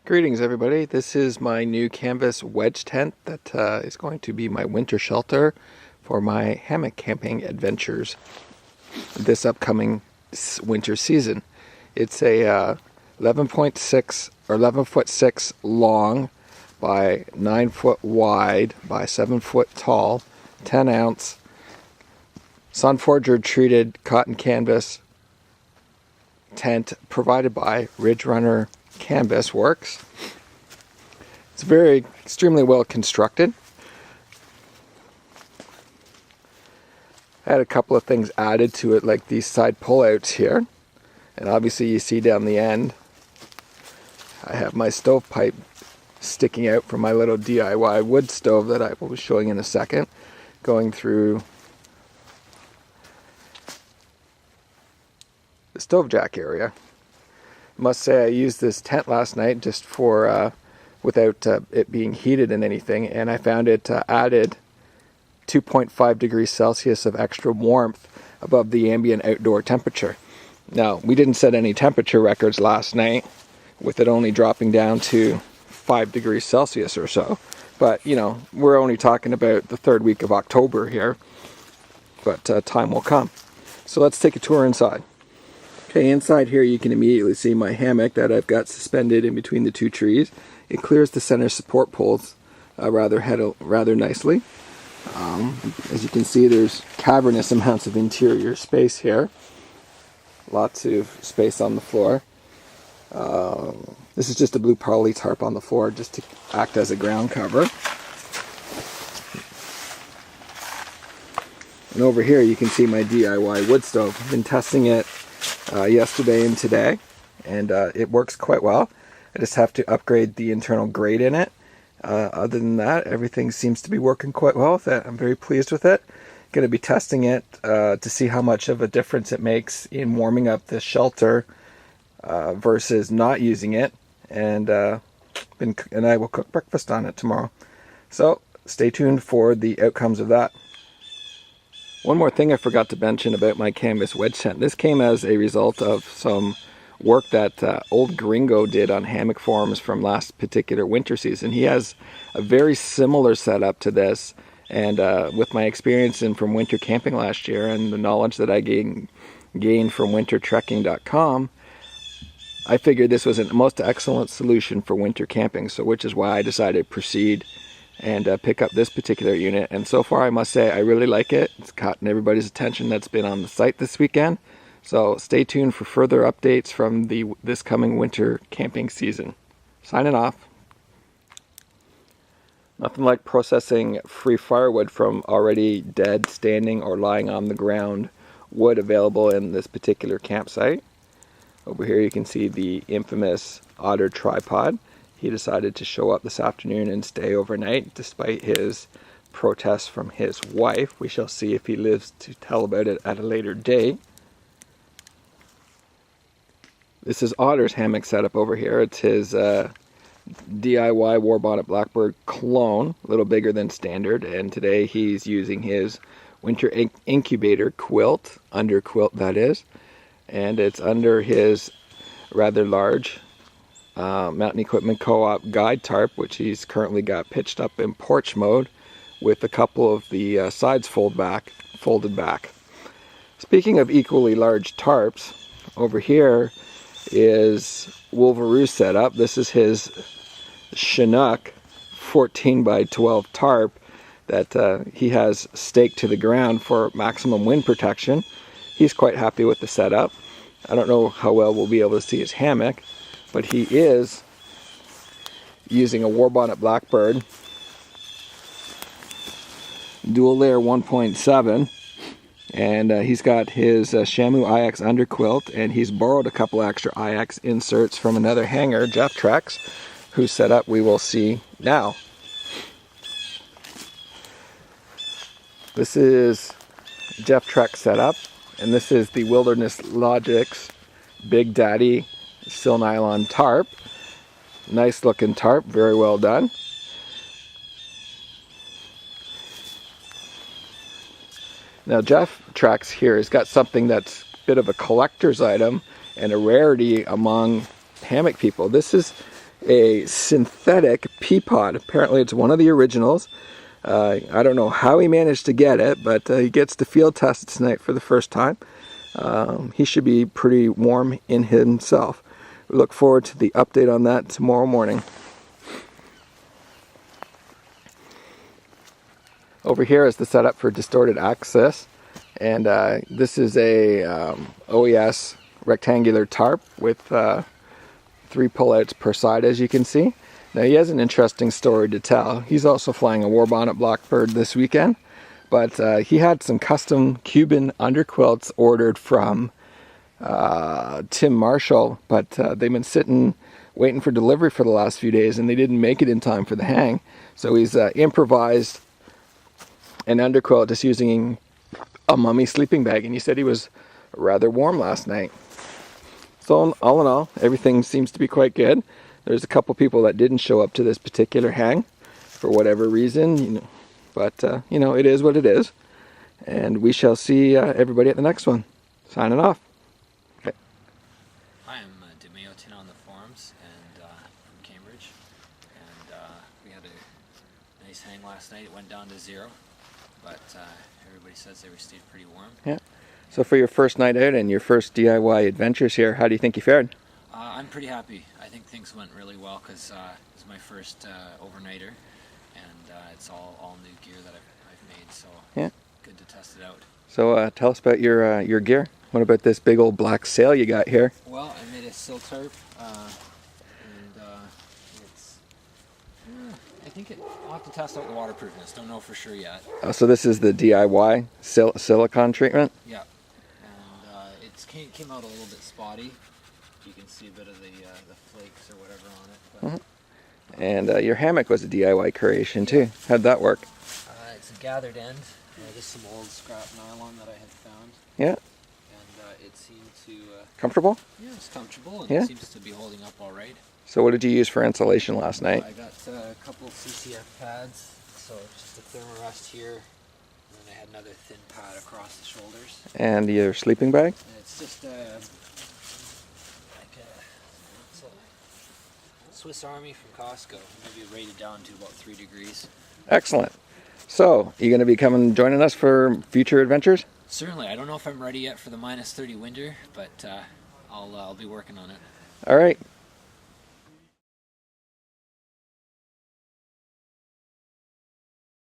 Greetings everybody, this is my new canvas wedge tent that is going to be my winter shelter for my hammock camping adventures this upcoming winter season. It's a 11.6 or 11 foot 6 long by 9 foot wide by 7 foot tall, 10 ounce Sunforger treated cotton canvas tent provided by Ridge Runner Canvas Works. It's very extremely well constructed. I had a couple of things added to it, like these side pullouts here, and obviously you see down the end I have my stovepipe sticking out from my little DIY wood stove that I will be showing in a second, going through the stove jack area. Must say I used this tent last night just for without it being heated in anything, and I found it added 2.5 degrees Celsius of extra warmth above the ambient outdoor temperature. Now, we didn't set any temperature records last night with it only dropping down to 5 degrees Celsius or so, but you know, we're only talking about the third week of October here, but time will come. So let's take a tour inside. Okay, inside here you can immediately see my hammock that I've got suspended in between the two trees. It clears the center support poles rather nicely. As you can see, there's cavernous amounts of interior space here. Lots of space on the floor. This is just a blue poly tarp on the floor just to act as a ground cover. And over here you can see my DIY wood stove. I've been testing it yesterday and today, and it works quite well. I just have to upgrade the internal grate in it. Other than that, everything seems to be working quite well with it. I'm very pleased with it. Going to be testing it to see how much of a difference it makes in warming up the shelter versus not using it, and I will cook breakfast on it tomorrow. So stay tuned for the outcomes of that. One more thing I forgot to mention about my canvas wedge tent. This came as a result of some work that Old Gringo did on hammock forums from last particular winter season. He has a very similar setup to this, and with my experience from winter camping last year and the knowledge that I gained from wintertrekking.com, I figured this was a most excellent solution for winter camping, so which is why I decided to proceed and pick up this particular unit. And so far I must say I really like it. It's gotten everybody's attention that's been on the site this weekend. So stay tuned for further updates from this coming winter camping season. Signing off. Nothing like processing free firewood from already dead, standing, or lying on the ground wood available in this particular campsite. Over here you can see the infamous otter tripod. He decided to show up this afternoon and stay overnight despite his protests from his wife. We shall see if he lives to tell about it at a later date. This is Otter's hammock setup over here. It's his DIY Warbonnet Blackbird clone, a little bigger than standard, and today he's using his winter incubator quilt, under quilt that is, and it's under his rather large Mountain Equipment Co-op guide tarp, which he's currently got pitched up in porch mode with a couple of the sides folded back. Speaking of equally large tarps, over here is Wolveroo setup. This is his Chinook 14 by 12 tarp that he has staked to the ground for maximum wind protection. He's quite happy with the setup. I don't know how well we'll be able to see his hammock, but he is using a Warbonnet Blackbird dual layer 1.7, and he's got his Shamu IX underquilt, and he's borrowed a couple extra IX inserts from another hanger, Jeff Trex, whose setup we will see now. This is Jeff Trex setup, and this is the Wilderness Logics Big Daddy Sil Nylon tarp. Nice looking tarp, very well done. Now Jeff Trex here has got something that's a bit of a collector's item and a rarity among hammock people. This is a synthetic pea pod. Apparently it's one of the originals. I don't know how he managed to get it, but he gets to field test it tonight for the first time. He should be pretty warm in himself. We look forward to the update on that tomorrow morning. Over here is the setup for distorted axis, and this is a OES rectangular tarp with 3 pullouts per side, as you can see. Now he has an interesting story to tell. He's also flying a Warbonnet Blackbird this weekend, but he had some custom Cuban underquilts ordered from Tim Marshall, but they've been sitting waiting for delivery for the last few days, and they didn't make it in time for the hang. So he's improvised an underquilt just using a mummy sleeping bag, and he said he was rather warm last night. So all in all, everything seems to be quite good. There's a couple people that didn't show up to this particular hang for whatever reason, but it is what it is, and we shall see everybody at the next one. Signing off. Okay. Hi, I'm DeMayotin on the forums and from Cambridge, and we had a nice hang last night. It went down to 0, but everybody says they stayed pretty warm. Yeah. So for your first night out and your first DIY adventures here, how do you think you fared? I'm pretty happy. I think things went really well because it's my first overnighter, and it's all new gear that I've made, so yeah, good to test it out. So tell us about your gear. What about this big old black sail you got here? Well, I made a sill tarp, and it's, I think I'll have to test out the waterproofness. Don't know for sure yet. Oh, so this is the DIY silicone treatment? Yeah, and it came out a little bit spotty. You can see a bit of the flakes or whatever on it. But, and your hammock was a DIY creation too. How'd that work? It's a gathered end. Just some old scrap nylon that I had found. Yeah. And it seemed to... comfortable? Yeah, it's comfortable, and yeah, it seems to be holding up all right. So what did you use for insulation last night? I got a couple CCF pads, so just a thermarest here, and then I had another thin pad across the shoulders. And your sleeping bag? And it's just Swiss Army from Costco. Maybe rated down to about 3 degrees. Excellent. So, you going to be joining us for future adventures? Certainly. I don't know if I'm ready yet for the -30 winter, but I'll be working on it. All right.